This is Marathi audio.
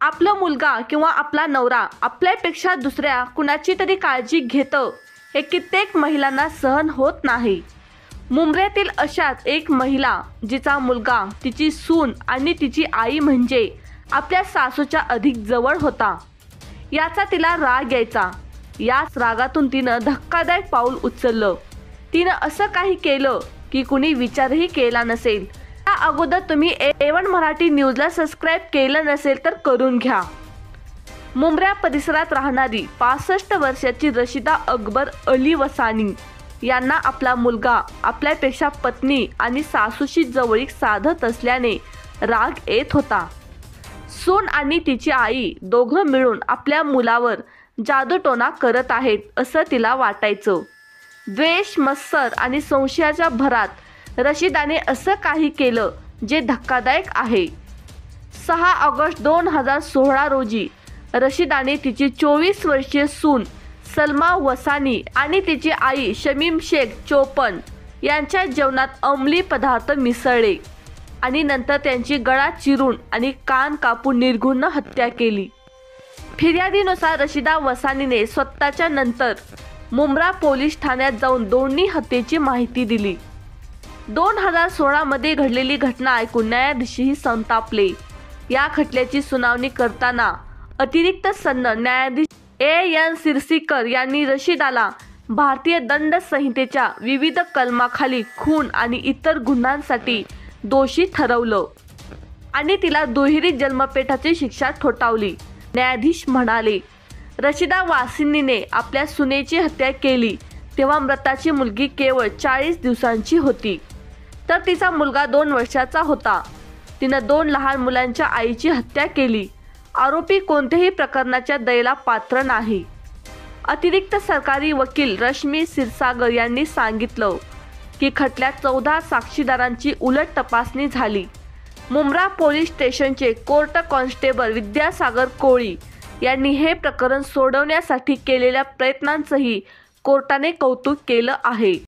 आपला मुलगा किंवा आपला नवरा आपल्यापेक्षा दुसऱ्या कुणाची तरी काळजी घेतं हे कित्येक महिलांना सहन होत नाही। मुंबईतील अशाच एक महिला जिचा मुलगा, तिची सून आणि तिची आई म्हणजे आपल्या सासूच्या अधिक जवळ होता, याचा तिला राग यायचा। याच रागातून तिनं धक्कादायक पाऊल उचललं। तिनं असं काही केलं की कुणी विचारही केला नसेल। त्या अगोदर तुम्ही A1 मराठी न्यूजला सबस्क्राइब केलं नसेल तर करून घ्या। मुंब्रा परिसरात राहणारी 65 वर्षाची रशिदा अकबर अली वसानी यांना आपला मुलगा आपल्यापेक्षा पत्नी आणि सासूशी जवळीक साधत असल्याने राग येत होता। सून आणि तिची आई दोघं मिळून आपल्या मुलावर जादूटोणा करत आहेत असं तिला वाटायचं। द्वेष, मत्सर आणि संशयाच्या भरात रशिदाने असं काही केलं जे धक्कादायक आहे। 6 ऑगस्ट 2016 रोजी रशिदाने तिची 24 वर्षीय सून सलमा वसानी आणि तिची आई शमीम शेख 54 यांच्या जेवणात अंमली पदार्थ मिसळले आणि नंतर त्यांची गळा चिरून आणि कान कापून निर्घृण हत्या केली। फिर्यादीनुसार रशिदा वसानीने स्वतःच्या नंतर मुंब्रा पोलीस ठाण्यात जाऊन दोन्ही हत्येची माहिती दिली। 2016 मध्ये घडलेली घटना ऐकून न्यायाधीशही संतापले। या खटल्याची सुनावणी करताना अतिरिक्त सन्न न्यायाधीश A.N. सिरसीकर यांनी रशिदाला भारतीय दंड संहितेच्या विविध कलमाखाली खून आणि इतर गुन्ह्यांसाठी दोषी ठरवलं आणि तिला दुहेरी जन्मठेपेची शिक्षा ठोठावली। न्यायाधीश म्हणाले, रशिदा वासिनीने आपल्या सुनेची हत्या केली तेव्हा मृताची मुलगी केवळ 40 दिवसांची होती, तर तिचा मुलगा 2 वर्षाचा होता। तिनं 2 लहान मुलांच्या आईची हत्या केली। आरोपी कोणत्याही प्रकरणाच्या दयेला पात्र नाही। अतिरिक्त सरकारी वकील रश्मी क्षीरसागर यांनी सांगितलं की खटल्यात 14 साक्षीदारांची उलट तपासणी झाली। मुंब्रा पोलीस स्टेशनचे कोर्ट कॉन्स्टेबल विद्यासागर कोळी यांनी हे प्रकरण सोडवण्यासाठी केलेल्या प्रयत्नांचंही कोर्टाने कौतुक केलं आहे।